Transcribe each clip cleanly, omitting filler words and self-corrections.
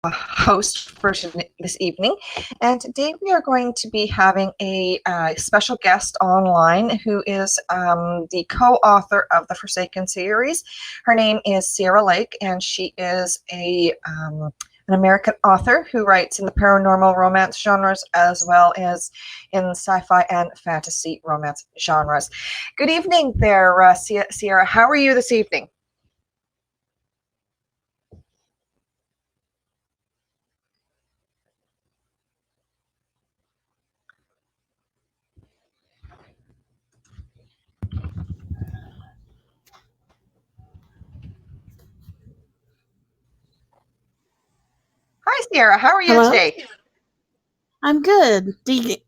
host for this evening, and today we are going to be having a special guest online who is the co-author of the Forsaken series. Her name is Ciara Lake, and she is an American author who writes in the paranormal romance genres as well as in sci-fi and fantasy romance genres. Good evening there, Ciara. How are you this evening? Hi, Ciara. How are you Hello? today? I'm good.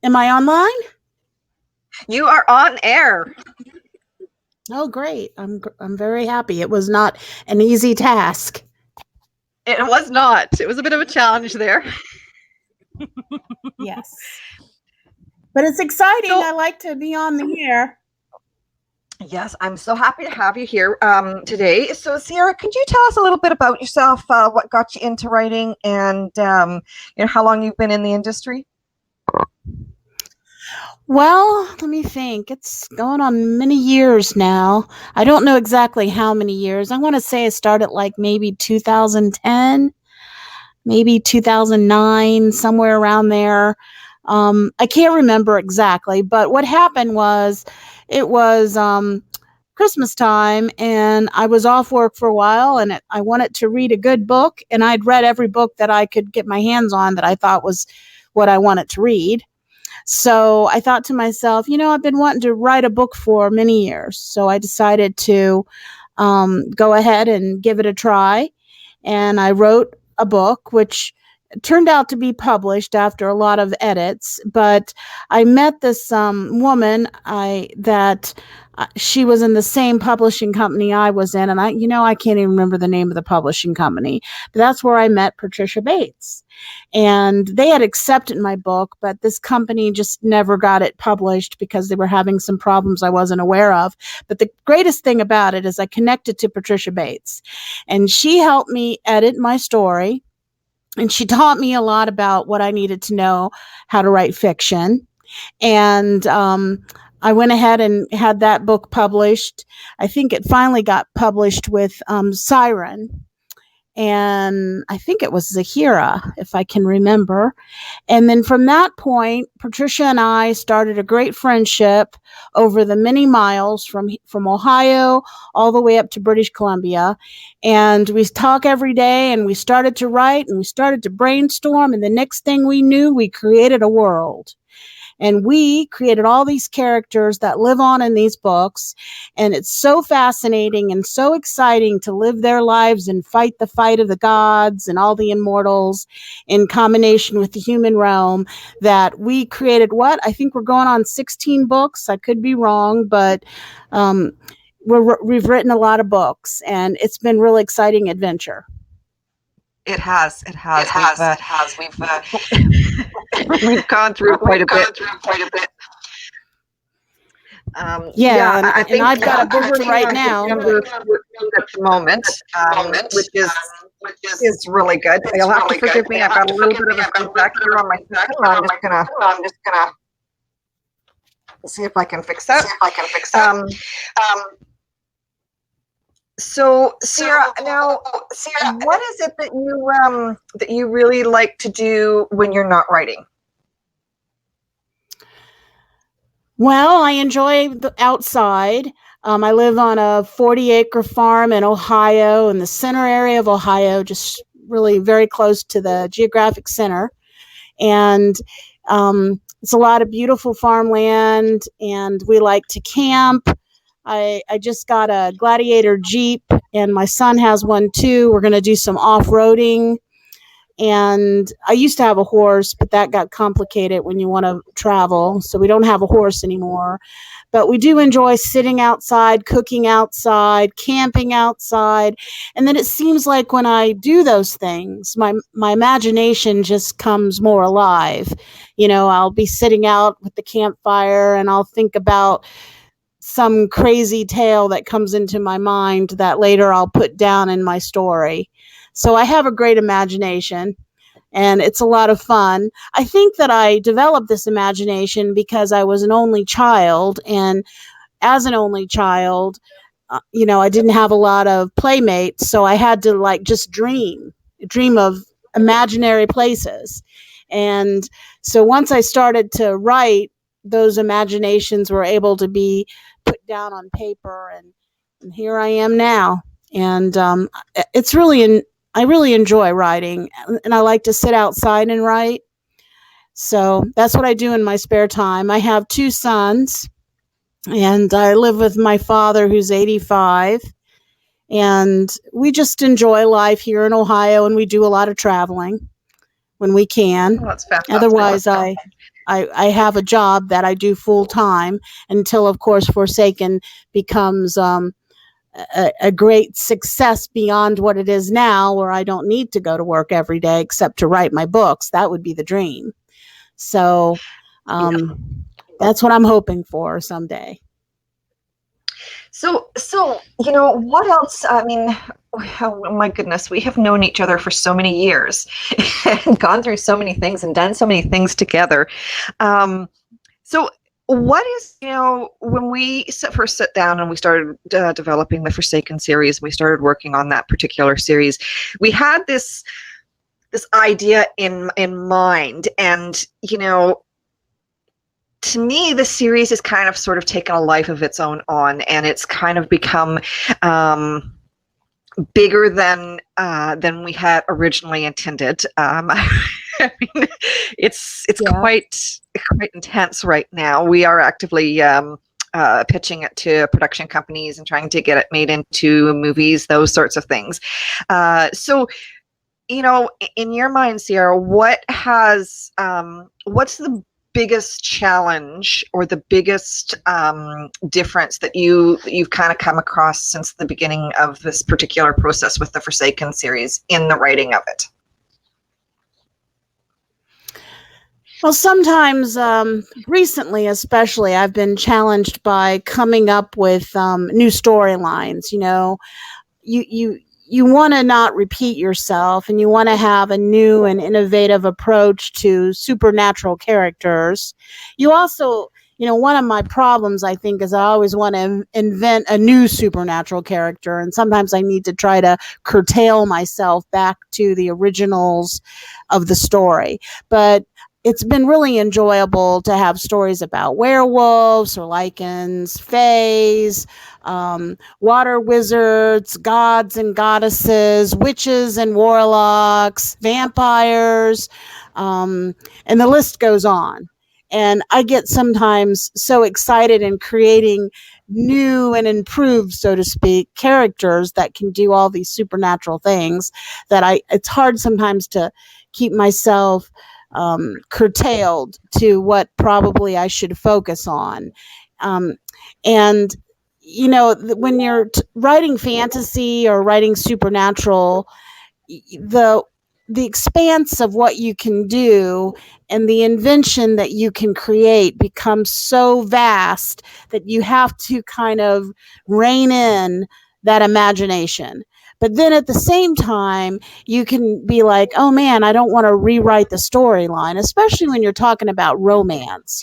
Am I online? You are on air. Oh, great. I'm very happy. It was not an easy task. It was not. It was a bit of a challenge there. Yes. But it's exciting. So, I like to be on the air. yes, I'm so happy to have you here today. So, Ciara, could you tell us a little bit about yourself, what got you into writing, and how long you've been in the industry? Well, let me think. It's going on many years now. I don't know exactly how many years. I want to say I started like maybe 2010, maybe 2009, somewhere around there. I can't remember exactly, but what happened was it was Christmas time and I was off work for a while and I wanted to read a good book, and I'd read every book that I could get my hands on that I thought was what I wanted to read. So I thought to myself, I've been wanting to write a book for many years. So I decided to go ahead and give it a try. And I wrote a book, which turned out to be published after a lot of edits. But I met this woman that she was in the same publishing company I was in, and I can't even remember the name of the publishing company, but that's where I met Patricia Bates. And they had accepted my book, but this company just never got it published because they were having some problems I wasn't aware of. But the greatest thing about it is I connected to Patricia Bates, and she helped me edit my story. And she taught me a lot about what I needed to know how to write fiction. And I went ahead and had that book published. I think it finally got published with Siren. And I think it was Zahira, if I can remember. And then from that point, Patricia and I started a great friendship over the many miles from Ohio all the way up to British Columbia. And we talk every day, and we started to write and we started to brainstorm. And the next thing we knew, we created a world. And we created all these characters that live on in these books. And it's so fascinating and so exciting to live their lives and fight the fight of the gods and all the immortals in combination with the human realm, that we created what? I think we're going on 16 books. I could be wrong, but we've written a lot of books, and it's been really exciting adventure. It has. It has. It has. We've gone through quite a bit. I think I've got a book right now. At the moment, which is really good. You'll have to forgive me. I've got a little bit of a feedback here on my system. I'm just gonna see if I can fix that. So, Ciara, now, what is it that you really like to do when you're not writing? Well, I enjoy the outside. I live on a 40-acre farm in Ohio, in the center area of Ohio, just really very close to the geographic center. And it's a lot of beautiful farmland, and we like to camp. I just got a Gladiator Jeep, and my son has one too. We're going to do some off-roading. And I used to have a horse, but that got complicated when you want to travel. So we don't have a horse anymore. But we do enjoy sitting outside, cooking outside, camping outside. And then it seems like when I do those things, my imagination just comes more alive. I'll be sitting out with the campfire and I'll think about some crazy tale that comes into my mind that later I'll put down in my story. So I have a great imagination, and it's a lot of fun. I think that I developed this imagination because I was an only child, and as an only child, I didn't have a lot of playmates, so I had to like just dream of imaginary places. And so once I started to write, those imaginations were able to be put down on paper, and here I am now. And it's really, I really enjoy writing, and I like to sit outside and write. So that's what I do in my spare time. I have two sons, and I live with my father, who's 85. And we just enjoy life here in Ohio, and we do a lot of traveling when we can. Oh, that's fantastic. Otherwise, I have a job that I do full time until, of course, Forsaken becomes a great success beyond what it is now, where I don't need to go to work every day except to write my books. That would be the dream. So that's what I'm hoping for someday. So, what else? I mean, oh my goodness, we have known each other for so many years and gone through so many things and done so many things together. So what is, when we first sat down and we started developing the Forsaken series, we started working on that particular series, we had this idea in mind, and to me, the series has kind of sort of taken a life of its own and it's kind of become bigger than we had originally intended. I mean, it's quite intense right now. We are actively pitching it to production companies and trying to get it made into movies, those sorts of things. So, in your mind, Ciara, what's the biggest challenge or the biggest difference that you've kind of come across since the beginning of this particular process with the Forsaken series in the writing of it? Well, sometimes, recently especially, I've been challenged by coming up with new storylines. You want to not repeat yourself, and you want to have a new and innovative approach to supernatural characters. You also, one of my problems, I think, is I always want to invent a new supernatural character, and sometimes I need to try to curtail myself back to the originals of the story. But it's been really enjoyable to have stories about werewolves or lycans, fays, water wizards, gods and goddesses, witches and warlocks, vampires, and the list goes on. And I get sometimes so excited in creating new and improved, so to speak, characters that can do all these supernatural things that it's hard sometimes to keep myself curtailed to what probably I should focus on. And, when you're writing fantasy or writing supernatural, the expanse of what you can do and the invention that you can create becomes so vast that you have to kind of rein in that imagination. But then at the same time, you can be like, oh man, I don't want to rewrite the storyline, especially when you're talking about romance.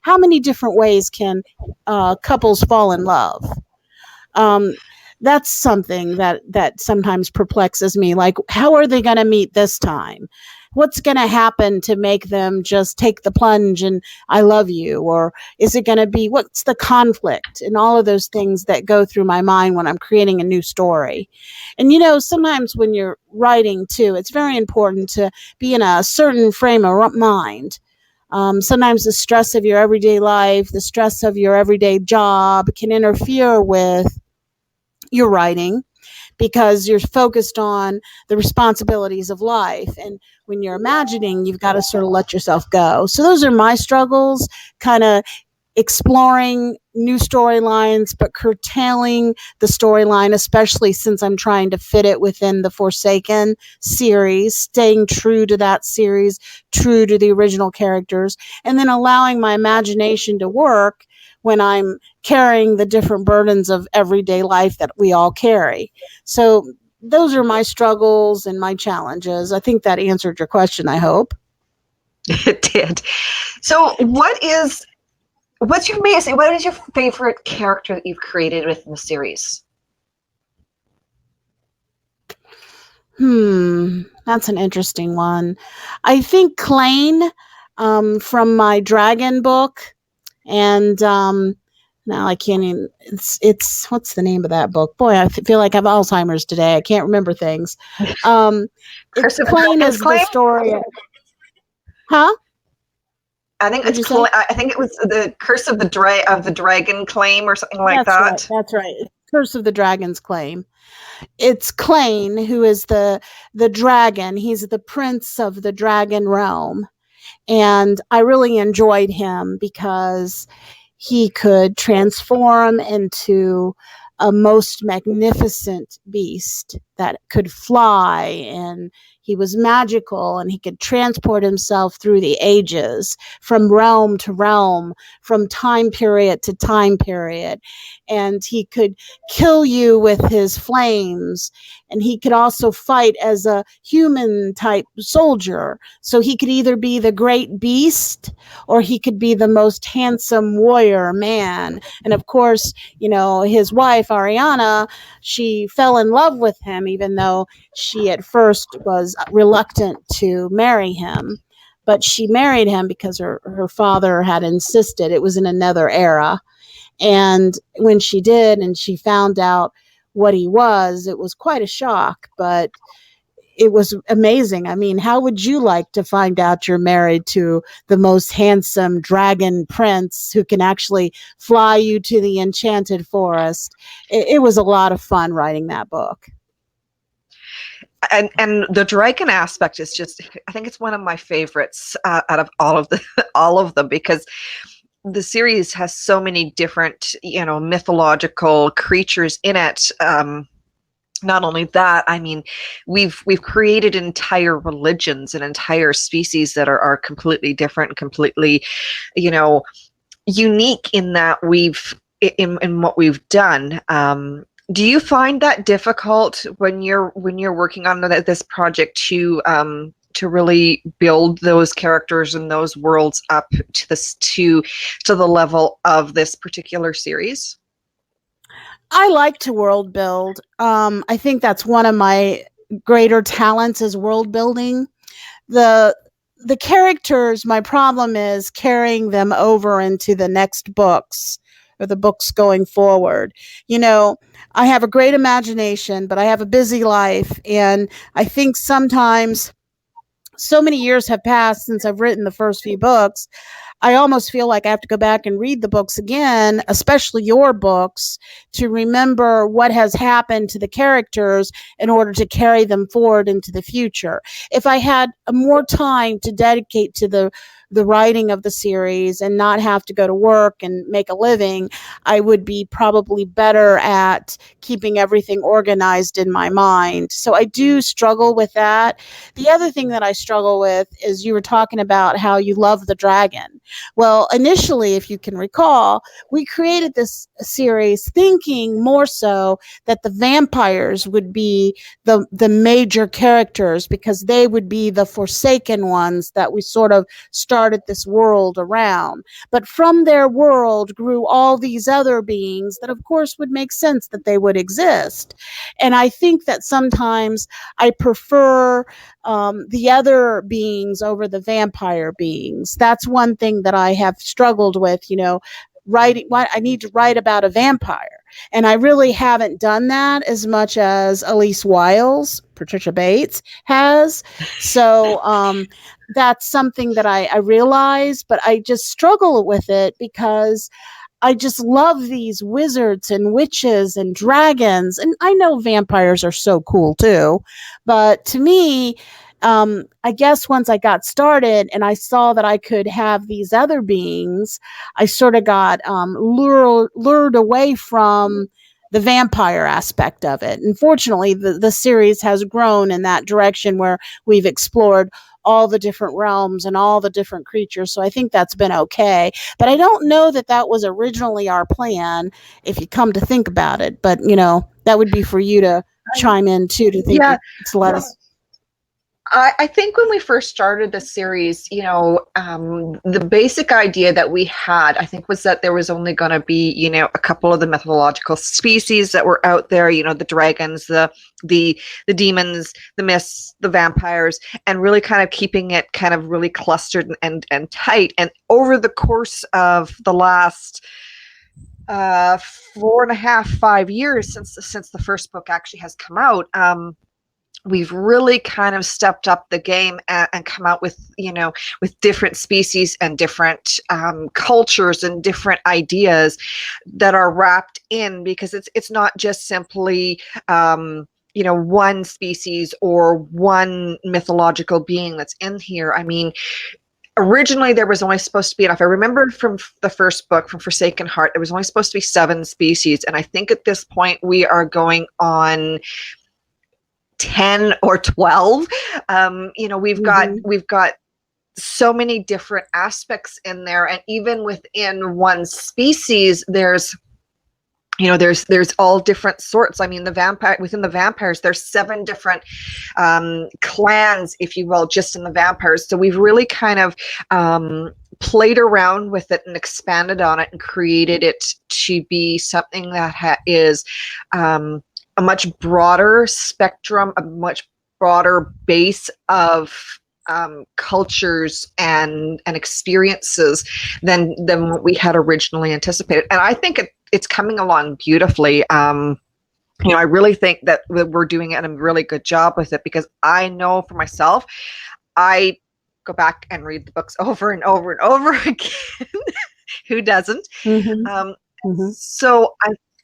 How many different ways can couples fall in love? That's something that sometimes perplexes me. Like, how are they going to meet this time? What's going to happen to make them just take the plunge and I love you? Or is it going to be, what's the conflict? And all of those things that go through my mind when I'm creating a new story. And, sometimes when you're writing too, it's very important to be in a certain frame of mind. Sometimes the stress of your everyday life, the stress of your everyday job can interfere with your writing, because you're focused on the responsibilities of life. And when you're imagining, you've got to sort of let yourself go. So those are my struggles, kind of exploring new storylines, but curtailing the storyline, especially since I'm trying to fit it within the Forsaken series, staying true to that series, true to the original characters, and then allowing my imagination to work when I'm carrying the different burdens of everyday life that we all carry. So those are my struggles and my challenges. I think that answered your question, I hope. It did. So, what's your what is your favorite character that you've created within the series? That's an interesting one. I think Klain, from my dragon book, and now I can't even. It's what's the name of that book? Boy, I feel like I have Alzheimer's today. I can't remember things. Um, Curse it's of the Klain Dragon's is the Claim? story. Huh? I think What'd you say? I think it was the Curse of the Dragon Claim or something like That's right. that. That's right. Curse of the Dragon's Claim. It's Klain who is the dragon. He's the prince of the dragon realm. And I really enjoyed him because he could transform into a most magnificent beast that could fly, and he was magical, and he could transport himself through the ages, from realm to realm, from time period to time period. And he could kill you with his flames, and he could also fight as a human type soldier. So he could either be the great beast, or he could be the most handsome warrior man. And of course, his wife, Ariana, she fell in love with him, even though she at first was reluctant to marry him. But she married him because her father had insisted. It was in another era. And when she did, and she found out what he was, it was quite a shock, but it was amazing. I mean, how would you like to find out you're married to the most handsome dragon prince who can actually fly you to the enchanted forest? It was a lot of fun writing that book. And the dragon aspect is just, I think it's one of my favorites out of all of the all of them, because the series has so many different mythological creatures in it. Not only that, I mean, we've created entire religions and entire species that are completely different, completely, you know, unique in that in what we've done. Do you find that difficult when you're working on this project to really build those characters and those worlds up to to the level of this particular series? I like to world build. I think that's one of my greater talents is world building. The the characters, my problem is carrying them over into the next books or the books going forward. You know, I have a great imagination, but I have a busy life, and I think sometimes so many years have passed since I've written the first few books. I almost feel like I have to go back and read the books again, especially your books, to remember what has happened to the characters in order to carry them forward into the future. If I had more time to dedicate to the writing of the series and not have to go to work and make a living, I would be probably better at keeping everything organized in my mind. So I do struggle with that. The other thing that I struggle with is you were talking about how you love the dragon. Well, initially, if you can recall, we created this series thinking more so that the vampires would be the major characters, because they would be the forsaken ones that we sort of started this world around. But from their world grew all these other beings that, of course, would make sense that they would exist. And I think that sometimes I prefer the other beings over the vampire beings. That's one thing that I have struggled with, writing what I need to write about a vampire. And I really haven't done that as much as Elise Wiles, Patricia Bates has. So that's something that I realize, but I just struggle with it because I just love these wizards and witches and dragons. And I know vampires are so cool too. But to me, I guess once I got started and I saw that I could have these other beings, I sort of got lured away from the vampire aspect of it. Unfortunately, the series has grown in that direction where we've explored all the different realms and all the different creatures. So I think that's been okay. But I don't know that that was originally our plan if you come to think about it. But, that would be for you to chime in too to think Yeah, to let us. I think when we first started the series, the basic idea that we had, I think, was that there was only going to be, a couple of the mythological species that were out there, the dragons, the demons, the mists, the vampires, and really kind of keeping it kind of really clustered and tight. And over the course of the last 4.5, 5 years since the first book actually has come out, we've really kind of stepped up the game and come out with with different species and different cultures and different ideas that are wrapped in, because it's not just simply one species or one mythological being that's in here. I mean, originally there was only supposed to be, and if I remember from the first book, from Forsaken Heart, there was only supposed to be 7 species, and I think at this point we are going on 10 or 12. We've got so many different aspects in there, and even within one species there's all different sorts. I mean, within the vampires, there's 7 different clans, if you will, just in the vampires. So we've really kind of played around with it and expanded on it and created it to be something that is a much broader spectrum, a much broader base of cultures and experiences than what we had originally anticipated. And I think it's coming along beautifully. I really think that we're doing a really good job with it, because I know for myself, I go back and read the books over and over and over again. Who doesn't? Mm-hmm. Mm-hmm. So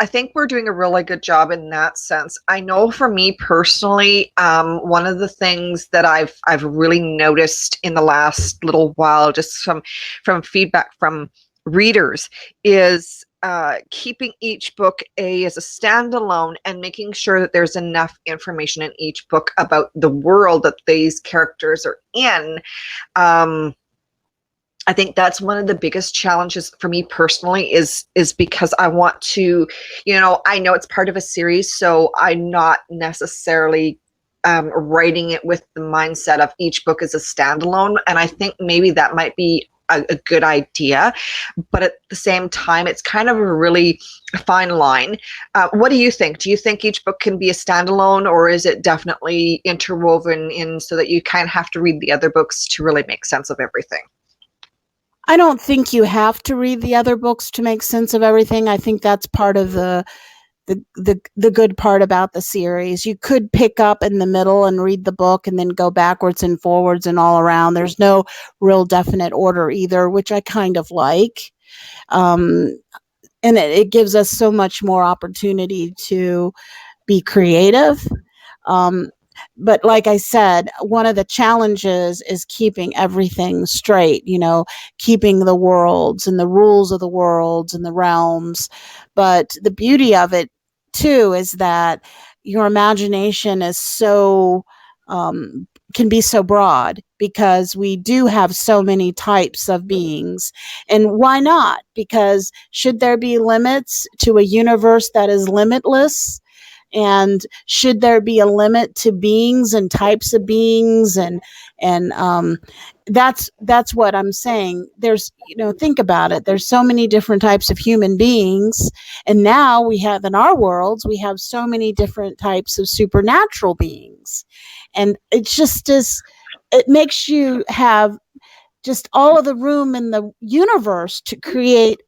I think we're doing a really good job in that sense. I know for me personally, one of the things that I've really noticed in the last little while, just from feedback from readers, is keeping each book as a standalone and making sure that there's enough information in each book about the world that these characters are in. I think that's one of the biggest challenges for me personally, is because I want to, I know it's part of a series, so I'm not necessarily writing it with the mindset of each book as a standalone. And I think maybe that might be a good idea, but at the same time, it's kind of a really fine line. What do you think? Do you think each book can be a standalone, or is it definitely interwoven in so that you kind of have to read the other books to really make sense of everything? I don't think you have to read the other books to make sense of everything. I think that's part of the good part about the series. You could pick up in the middle and read the book and then go backwards and forwards and all around. There's no real definite order either, which I kind of like. And it gives us so much more opportunity to be creative. But like I said, one of the challenges is keeping everything straight, keeping the worlds and the rules of the worlds and the realms. But the beauty of it too is that your imagination is can be so broad, because we do have so many types of beings. And why not? Because should there be limits to a universe that is limitless? And should there be a limit to beings and types of beings? And that's what I'm saying. There's, think about it. There's so many different types of human beings. And now we have, in our worlds, we have so many different types of supernatural beings. And it makes you have just all of the room in the universe to create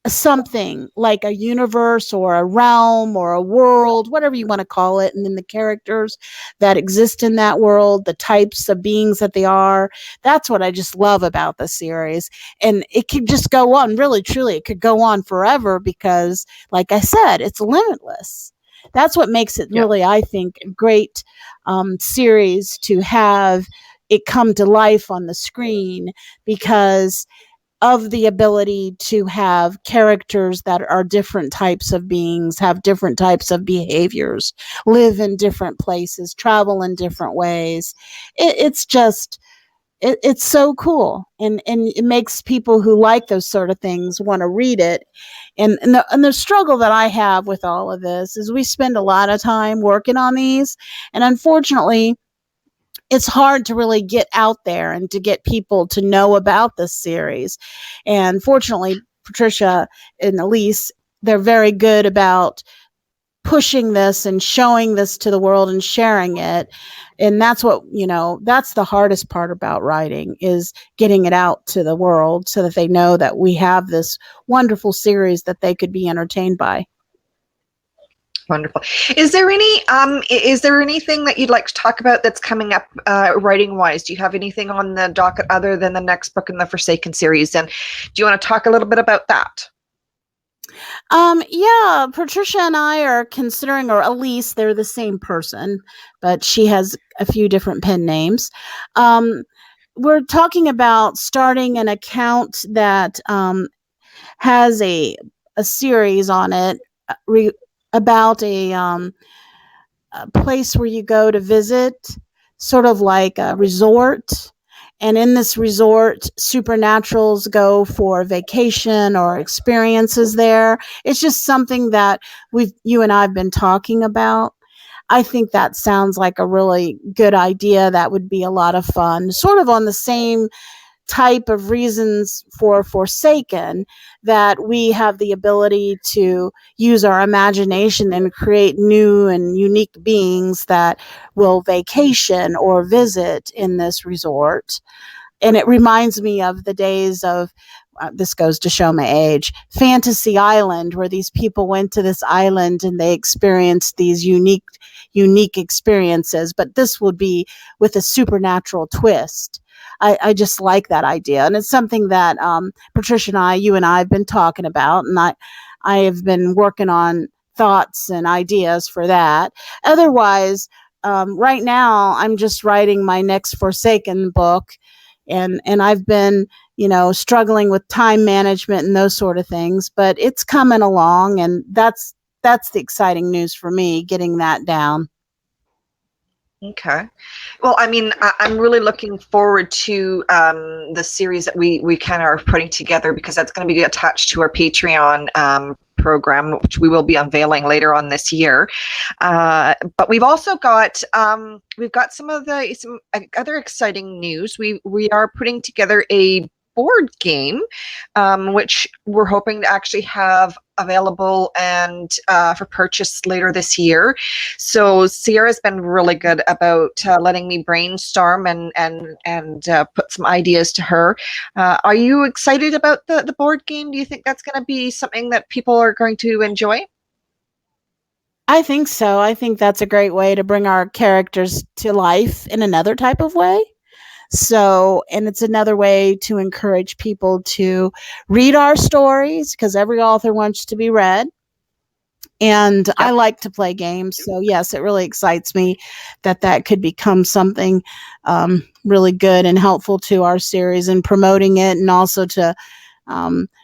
something like a universe or a realm or a world, whatever you want to call it. And then the characters that exist in that world, the types of beings that they are. That's what I just love about the series. And it could just go on, really, truly, it could go on forever, because, like I said, it's limitless. That's what makes it really, I think, a great series to have it come to life on the screen, because of the ability to have characters that are different types of beings, have different types of behaviors, live in different places, travel in different ways. It's just it's so cool, and it makes people who like those sort of things want to read it. And the struggle that I have with all of this is we spend a lot of time working on these, and unfortunately it's hard to really get out there and to get people to know about this series. And fortunately, Patricia and Elise, they're very good about pushing this and showing this to the world and sharing it. And that's what, that's the hardest part about writing, is getting it out to the world so that they know that we have this wonderful series that they could be entertained by. Wonderful. Is there anything that you'd like to talk about that's coming up writing wise? Do you have anything on the docket other than the next book in the Forsaken series? And do you want to talk a little bit about that? Yeah, Patricia and I are considering, or Elise, they're the same person, but she has a few different pen names. We're talking about starting an account that has a series on it about a place where you go to visit, sort of like a resort. And in this resort, supernaturals go for vacation or experiences there. It's just something that you and I have been talking about. I think that sounds like a really good idea. That would be a lot of fun, sort of on the same type of reasons for Forsaken, that we have the ability to use our imagination and create new and unique beings that will vacation or visit in this resort. And it reminds me of the days of, this goes to show my age, Fantasy Island, where these people went to this island and they experienced these unique experiences. But this would be with a supernatural twist. I just like that idea. And it's something that Patricia and you and I have been talking about. And I have been working on thoughts and ideas for that. Otherwise, right now, I'm just writing my next Forsaken book. And I've been, struggling with time management and those sort of things, but it's coming along, and that's the exciting news for me, getting that down. Okay. Well, I mean, I'm really looking forward to the series that we kind of are putting together, because that's going to be attached to our Patreon program, which we will be unveiling later on this year. But we've also got some other exciting news. We are putting together a board game, which we're hoping to actually have available and for purchase later this year. So Ciara's been really good about letting me brainstorm and put some ideas to her. Are you excited about the board game? Do you think that's going to be something that people are going to enjoy? I think so. I think that's a great way to bring our characters to life in another type of way. So, and it's another way to encourage people to read our stories, because every author wants to be read. And I like to play games. So, yes, it really excites me that could become something really good and helpful to our series and promoting it, and also to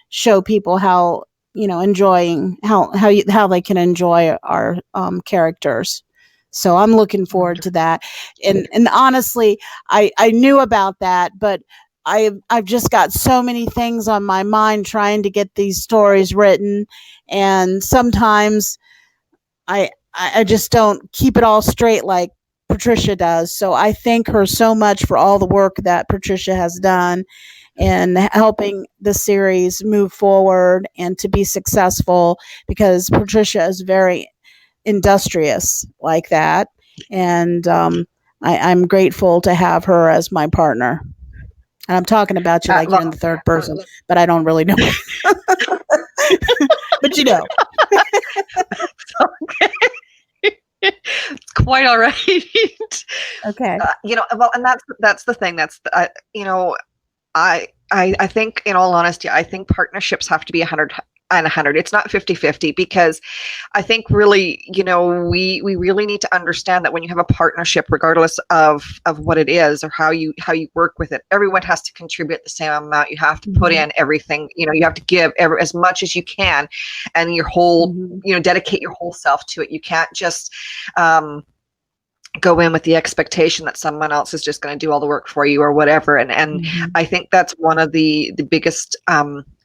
show people how, enjoying how they can enjoy our characters. So I'm looking forward to that. And honestly, I knew about that, but I've just got so many things on my mind trying to get these stories written, and sometimes I just don't keep it all straight like Patricia does. So I thank her so much for all the work that Patricia has done in helping the series move forward and to be successful, because Patricia is very industrious like that. And I'm grateful to have her as my partner. And I'm talking about you like you're in the third person, but I don't really know. But It's quite all right. Okay. Well, and that's the thing. I think, in all honesty, I think partnerships have to be 100 and 100. It's not 50-50, because I think really, we really need to understand that when you have a partnership, regardless of what it is or how you work with it, everyone has to contribute the same amount. You have to put in everything, you have to give as much as you can, and your whole, dedicate your whole self to it. You can't just go in with the expectation that someone else is just going to do all the work for you or whatever. And Mhm. I think that's one of the biggest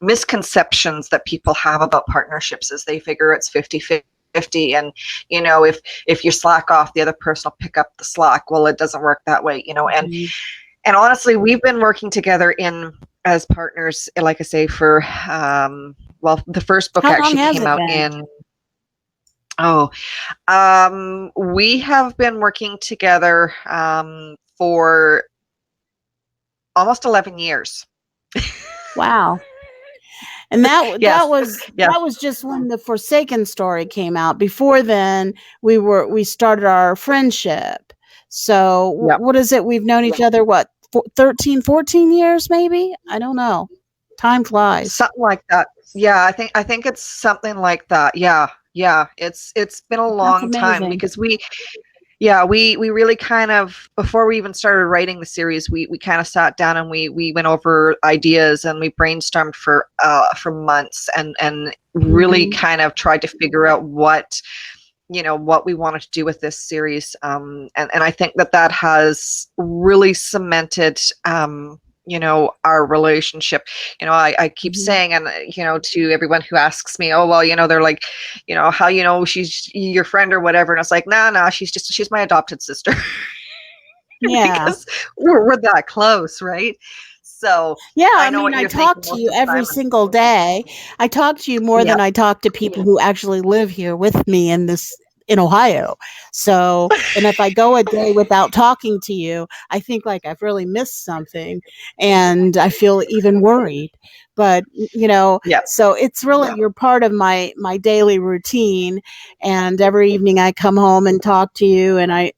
misconceptions that people have about partnerships is they figure it's 50-50, and if you slack off, the other person will pick up the slack. Well, it doesn't work that way, Mhm. and honestly, we've been working together in as partners, like I say, for well, the first book How long actually has came it out been? in we have been working together for almost 11 years. Wow. And Yes, yes, that was just when the Forsaken story came out. Before then, we started our friendship. So yep, what is it? We've known each other what 13, 14 years maybe? I don't know. Time flies. something like that. Yeah, I think it's something like that. Yeah, yeah. It's been a That's long time amazing. because we really kind of, before we even started writing the series, we kind of sat down and we went over ideas and we brainstormed for months and really Mhm. kind of tried to figure out what we wanted to do with this series, and I think that has really cemented our relationship. I keep Mhm. saying, and to everyone who asks me, oh well, they're like, how she's your friend or whatever, and it's like, nah, she's my adopted sister. Yeah. Because we're that close, right? So Yeah, I I know mean, what I you're talk thinking to most you of the every time. single day. I talk to you more Yeah. than I talk to people who actually live here with me in Ohio. So, and if I go a day without talking to you, I think like I've really missed something and I feel even worried. But, Yeah. so it's really you're part of my daily routine, and every evening I come home and talk to you, and I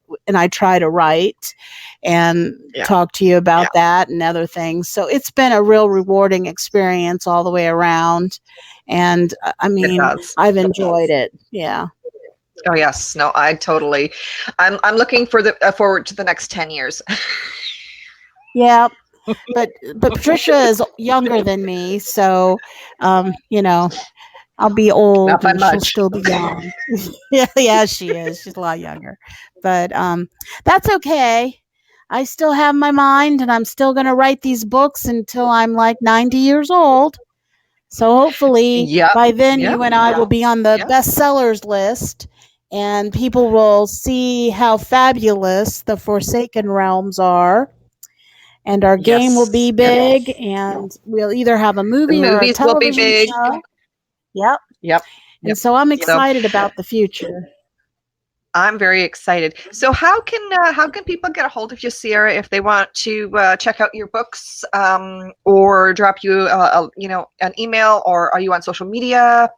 try to write and Yeah. talk to you about that and other things. So it's been a real rewarding experience all the way around. And I It mean, does. I've enjoyed it. Yeah. Oh yes, no, I totally. I'm looking forward to the next 10 years. Yeah. But Patricia is younger than me. So, I'll be Not old by and she'll much. still be young. Yeah, she is. She's a lot younger. But that's okay. I still have my mind and I'm still going to write these books until I'm like 90 years old. So hopefully Yep. by then Yep. you and I will be on the Yep. bestsellers list and people will see how fabulous the Forsaken Realms are. And our game will be Yes. Yes. big and we'll either have a The movie or a movies will be television big. show. Yep. Yep. And Yep. so I'm So excited about the future. I'm very excited. So how can people get a hold of you, Sierra, if they want to check out your books, or drop you an email, or are you on social media?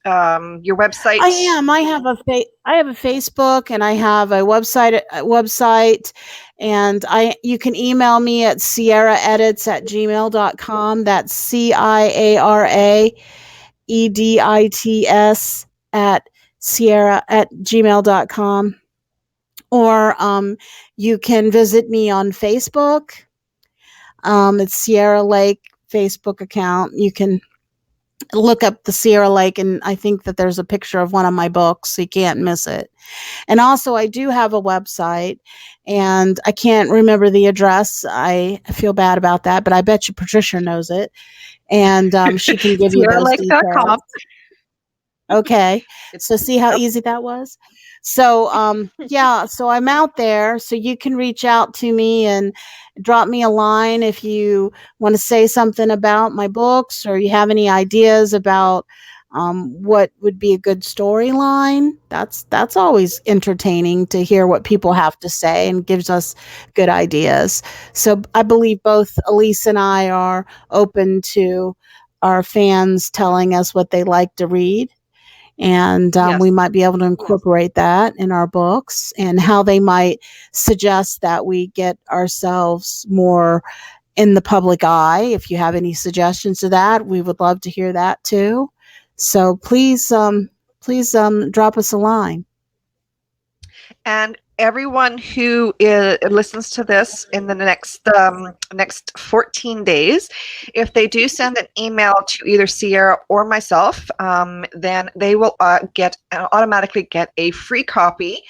Your I website? am. I have a Facebook and I have a website, and I you can email me at sierraedits@gmail.com. That's CIARAEDITS at sierra@gmail.com. Or you can visit me on Facebook. It's Ciara Lake Facebook account. You can look up the Ciara Lake, and I think that there's a picture of one of my books, so you can't miss it. And also, I do have a website, and I can't remember the address. I feel bad about that, but I bet you Patricia knows it, and she can give you those details. SierraLake.com. Okay. It's So see how yep. easy that was? So yeah, so I'm out there, so you can reach out to me and drop me a line if you want to say something about my books or you have any ideas about what would be a good storyline. That's always entertaining to hear what people have to say and gives us good ideas. So I believe both Elise and I are open to our fans telling us what they like to read, and Yes. we might be able to incorporate that in our books and how they might suggest that we get ourselves more in the public eye. If you have any suggestions to that, we would love to hear that too. So please drop us a line. And everyone who listens to this in the next 14 days, if they do send an email to either Sierra or myself, then they will automatically get a free copy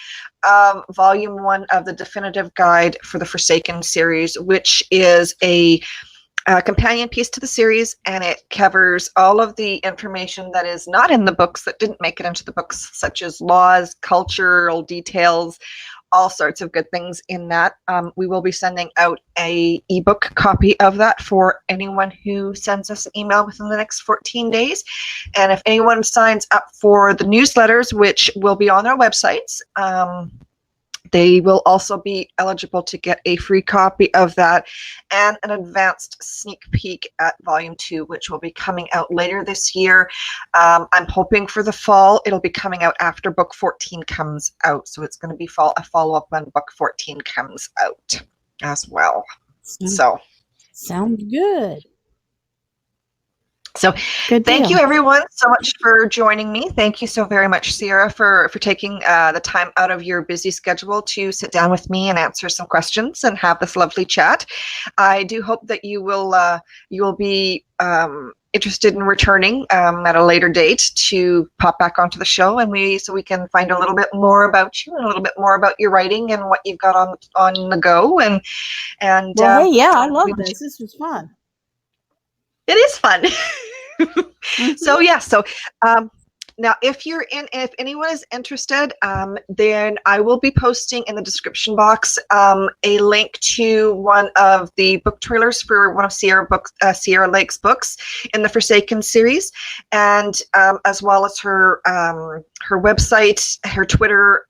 volume 1 of the definitive guide for the Forsaken series, which is a companion piece to the series, and it covers all of the information that is not in the books, that didn't make it into the books, such as laws, cultural details, all sorts of good things in that. We will be sending out a ebook copy of that for anyone who sends us an email within the next 14 days. And if anyone signs up for the newsletters, which will be on our websites, they will also be eligible to get a free copy of that and an advanced sneak peek at Volume 2, which will be coming out later this year. I'm hoping for the fall. It'll be coming out after Book 14 comes out. So it's going to be a follow-up when Book 14 comes out as well. Sounds good. So thank you, everyone, so much for joining me. Thank you so very much, Ciara, for taking the time out of your busy schedule to sit down with me and answer some questions and have this lovely chat. I do hope that you will be interested in returning at a later date to pop back onto the show, and so we can find a little bit more about you and a little bit more about your writing and what you've got on the go. And well, hey, yeah, I love this. This was fun. It is fun. So yeah, now if anyone is interested, then I will be posting in the description box a link to one of the book trailers for one of Ciara Lake's books in the Forsaken series, and as well as her website, her Twitter,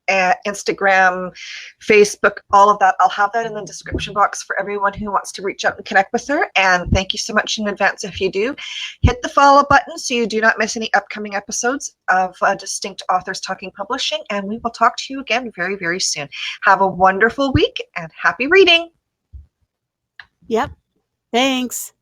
Instagram, Facebook, all of that. I'll have that in the description box for everyone who wants to reach out and connect with her. And thank you so much in advance if you do. Hit the follow button so you do not miss any upcoming episodes of Distinct Authors Talking Publishing, and we will talk to you again very, very soon. Have a wonderful week and happy reading. Yep. Thanks.